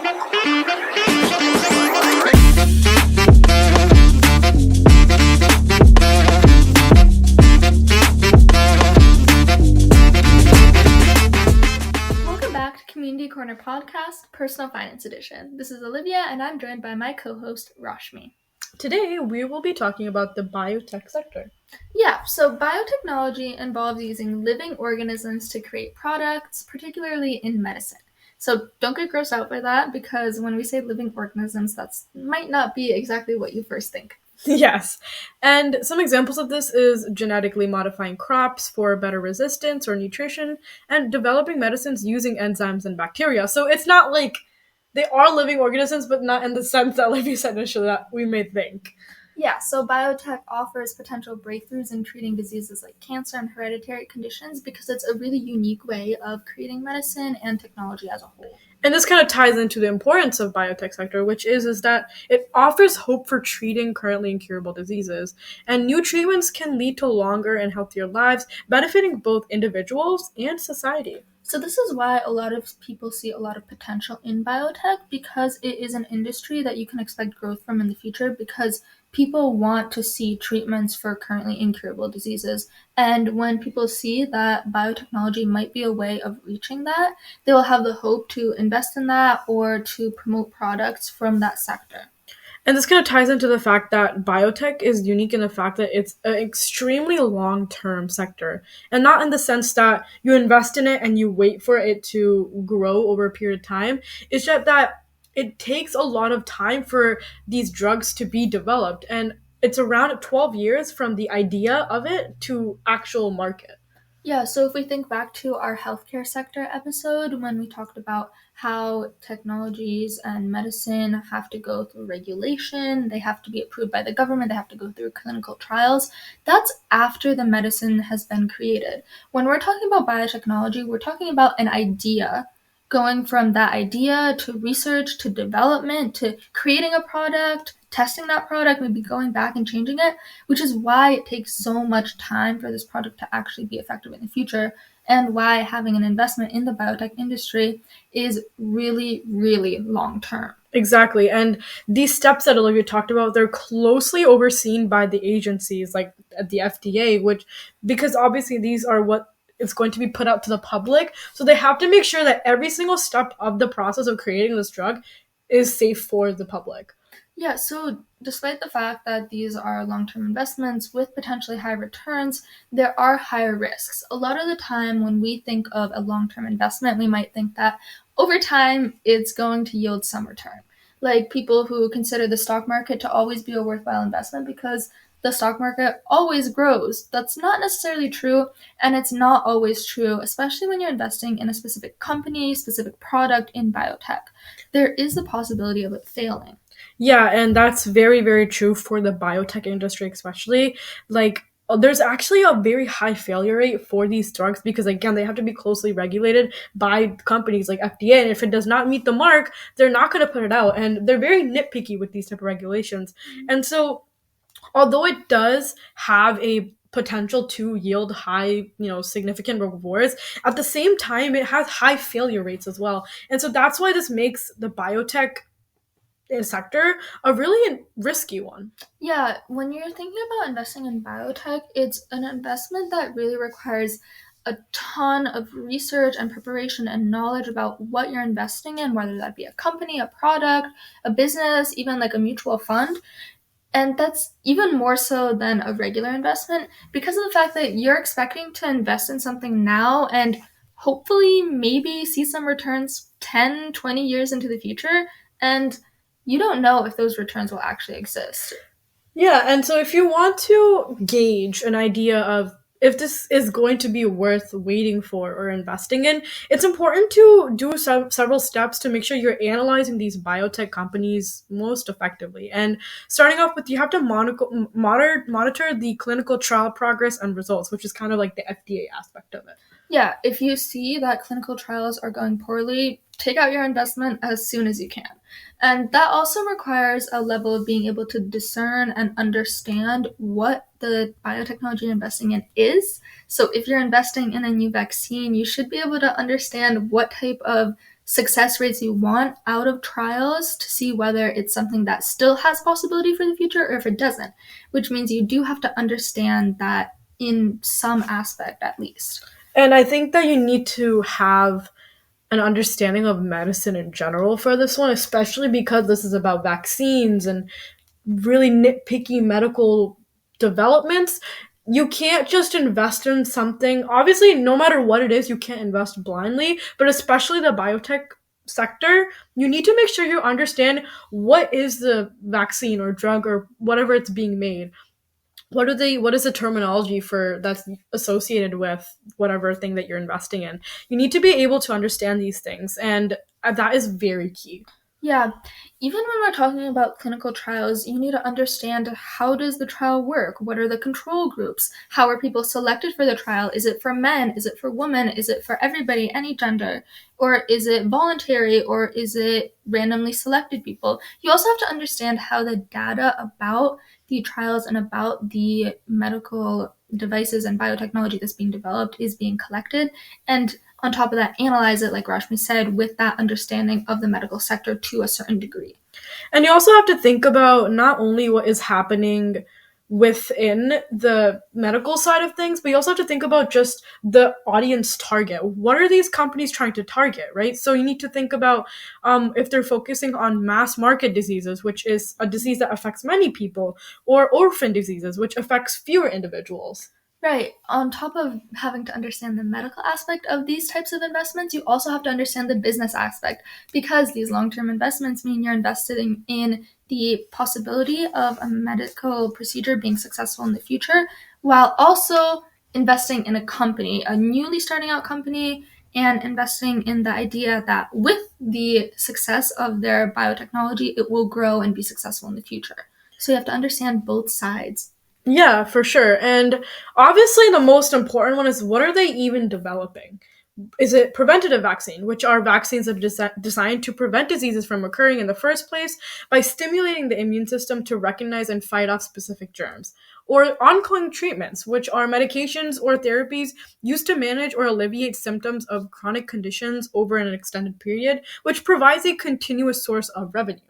Community Corner Podcast, Personal Finance Edition. This is Olivia, and I'm joined by my co-host, Rashmi. Today, we will be talking about the biotech sector. Yeah, so biotechnology involves using living organisms to create products, particularly in medicine. So don't get grossed out by that, because when we say living organisms, that might not be exactly what you first think. Yes, and some examples of this is genetically modifying crops for better resistance or nutrition, and developing medicines using enzymes and bacteria. So it's not like they are living organisms, but not in the sense that Olivia said initially that we may think. Yeah, so biotech offers potential breakthroughs in treating diseases like cancer and hereditary conditions because it's a really unique way of creating medicine and technology as a whole. And this kind of ties into the importance of biotech sector, which is that it offers hope for treating currently incurable diseases. And new treatments can lead to longer and healthier lives, benefiting both individuals and society. So this is why a lot of people see a lot of potential in biotech, because it is an industry that you can expect growth from in the future, because people want to see treatments for currently incurable diseases. And when people see that biotechnology might be a way of reaching that, they will have the hope to invest in that or to promote products from that sector. And this kind of ties into the fact that biotech is unique in the fact that it's an extremely long-term sector. And not in the sense that you invest in it and you wait for it to grow over a period of time. It's just that it takes a lot of time for these drugs to be developed. And it's around 12 years from the idea of it to actual market. Yeah, so if we think back to our healthcare sector episode when we talked about how technologies and medicine have to go through regulation, they have to be approved by the government, they have to go through clinical trials, that's after the medicine has been created. When we're talking about biotechnology, we're talking about an idea, going from that idea to research to development to creating a product, testing that product, maybe going back and changing it, which is why it takes so much time for this product to actually be effective in the future, and why having an investment in the biotech industry is really, really long term. Exactly. And these steps that Olivia talked about, they're closely overseen by the agencies like the FDA, because obviously these are what it's going to be put out to the public. So they have to make sure that every single step of the process of creating this drug is safe for the public. Yeah, so despite the fact that these are long-term investments with potentially high returns, there are higher risks. A lot of the time when we think of a long-term investment, we might think that over time it's going to yield some return. Like people who consider the stock market to always be a worthwhile investment because the stock market always grows. That's not necessarily true, and it's not always true, especially when you're investing in a specific company, specific product in biotech. There is the possibility of it failing. Yeah, and that's very, very true for the biotech industry, especially. There's actually a very high failure rate for these drugs because, again, they have to be closely regulated by companies like FDA. And if it does not meet the mark, they're not going to put it out. And they're very nitpicky with these type of regulations. And so, although it does have a potential to yield high, significant rewards, at the same time, it has high failure rates as well. And so that's why this makes the biotech sector a really risky one. Yeah, when you're thinking about investing in biotech, it's an investment that really requires a ton of research and preparation and knowledge about what you're investing in, whether that be a company, a product, a business, even like a mutual fund. And that's even more so than a regular investment because of the fact that you're expecting to invest in something now and hopefully maybe see some returns 10, 20 years into the future. And you don't know if those returns will actually exist. Yeah, and so if you want to gauge an idea of if this is going to be worth waiting for or investing in, it's important to do several steps to make sure you're analyzing these biotech companies most effectively. And starting off with, you have to monitor the clinical trial progress and results, which is kind of like the FDA aspect of it. Yeah, if you see that clinical trials are going poorly, take out your investment as soon as you can. And that also requires a level of being able to discern and understand what the biotechnology you're investing in is. So if you're investing in a new vaccine, you should be able to understand what type of success rates you want out of trials to see whether it's something that still has possibility for the future or if it doesn't, which means you do have to understand that in some aspect at least. And I think that you need to have an understanding of medicine in general for this one, especially because this is about vaccines and really nitpicky medical developments. You can't just invest in something. Obviously, no matter what it is, you can't invest blindly, but especially the biotech sector, you need to make sure you understand what is the vaccine or drug or whatever it's being made. What is the terminology for that's associated with whatever thing that you're investing in. You need to be able to understand these things, and that is very key. Yeah, even when we're talking about clinical trials, you need to understand how does the trial work? What are the control groups? How are people selected for the trial? Is it for men? Is it for women? Is it for everybody, any gender? Or is it voluntary? Or is it randomly selected people? You also have to understand how the data about the trials and about the medical devices and biotechnology that's being developed is being collected. And on top of that, analyze it, like Rashmi said, with that understanding of the medical sector to a certain degree. And you also have to think about not only what is happening within the medical side of things, but you also have to think about just the audience target. What are these companies trying to target, right? So you need to think about if they're focusing on mass market diseases, which is a disease that affects many people, or orphan diseases, which affects fewer individuals. Right. On top of having to understand the medical aspect of these types of investments, you also have to understand the business aspect because these long term investments mean you're investing in the possibility of a medical procedure being successful in the future while also investing in a company, a newly starting out company, and investing in the idea that with the success of their biotechnology, it will grow and be successful in the future. So you have to understand both sides. Yeah, for sure. And obviously, the most important one is what are they even developing? Is it preventative vaccine, which are vaccines that are designed to prevent diseases from occurring in the first place by stimulating the immune system to recognize and fight off specific germs? Or ongoing treatments, which are medications or therapies used to manage or alleviate symptoms of chronic conditions over an extended period, which provides a continuous source of revenue.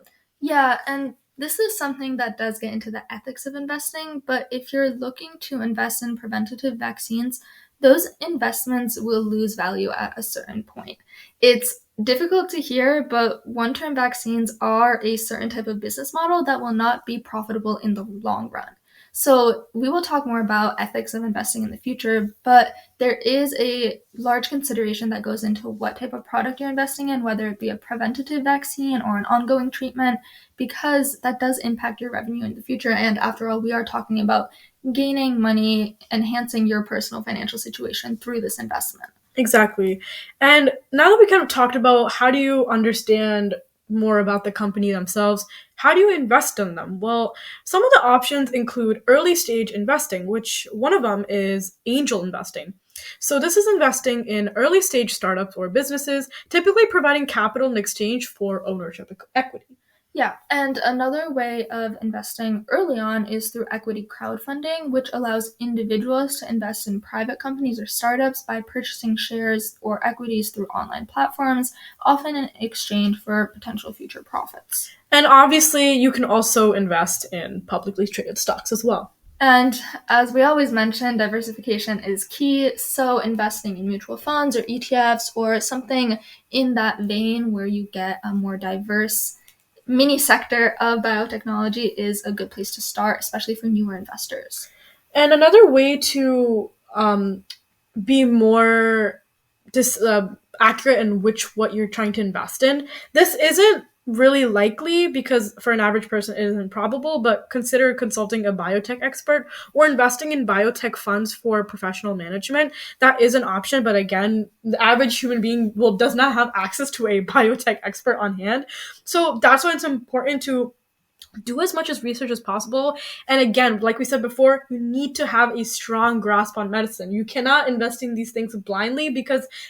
Yeah, and this is something that does get into the ethics of investing, but if you're looking to invest in preventative vaccines, those investments will lose value at a certain point. It's difficult to hear, but one term vaccines are a certain type of business model that will not be profitable in the long run. So, we will talk more about ethics of investing in the future, but there is a large consideration that goes into what type of product you're investing in, whether it be a preventative vaccine or an ongoing treatment, because that does impact your revenue in the future. And after all, we are talking about gaining money, enhancing your personal financial situation through this investment. Exactly. And now that we kind of talked about how do you understand more about the company themselves, how do you invest in them? Well, some of the options include early stage investing, which one of them is angel investing. So this is investing in early stage startups or businesses, typically providing capital in exchange for ownership equity. Yeah, and another way of investing early on is through equity crowdfunding, which allows individuals to invest in private companies or startups by purchasing shares or equities through online platforms, often in exchange for potential future profits. And obviously, you can also invest in publicly traded stocks as well. And as we always mention, diversification is key. So, investing in mutual funds or ETFs or something in that vein where you get a more diverse mini sector of biotechnology is a good place to start, especially for newer investors. And another way to be more accurate in which what you're trying to invest in. This isn't really likely because for an average person it isn't probable, but consider consulting a biotech expert or investing in biotech funds for professional management. That is an option, but again, the average human being does not have access to a biotech expert on hand. So that's why it's important to do as much as research as possible. And again, like we said before, you need to have a strong grasp on medicine. You cannot invest in these things blindly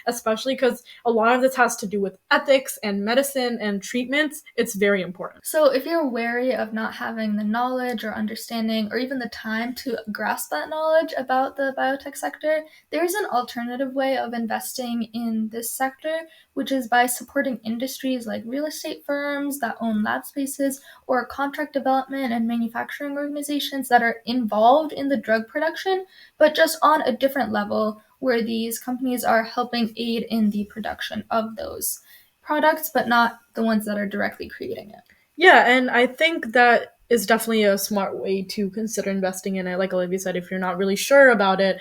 especially because a lot of this has to do with ethics and medicine and treatments. It's very important. So, if you're wary of not having the knowledge or understanding or even the time to grasp that knowledge about the biotech sector, there's an alternative way of investing in this sector, which is by supporting industries like real estate firms that own lab spaces or contract development and manufacturing organizations that are involved in the drug production, but just on a different level where these companies are helping aid in the production of those products, but not the ones that are directly creating it. Yeah, and I think that is definitely a smart way to consider investing in it. Like Olivia said, if you're not really sure about it,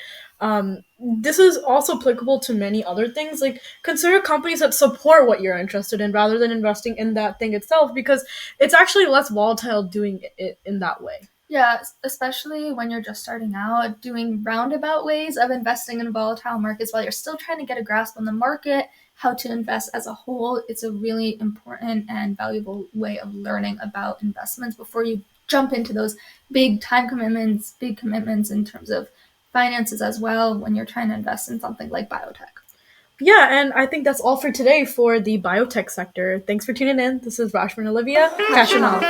this is also applicable to many other things. Like consider companies that support what you're interested in rather than investing in that thing itself, because it's actually less volatile doing it in that way. Yeah, especially when you're just starting out, doing roundabout ways of investing in volatile markets while you're still trying to get a grasp on the market, how to invest as a whole. It's a really important and valuable way of learning about investments before you jump into those big commitments in terms of finances as well when you're trying to invest in something like biotech. Yeah, and I think that's all for today for the biotech sector. Thanks for tuning in. This is Rashmi and Olivia. Cashing off.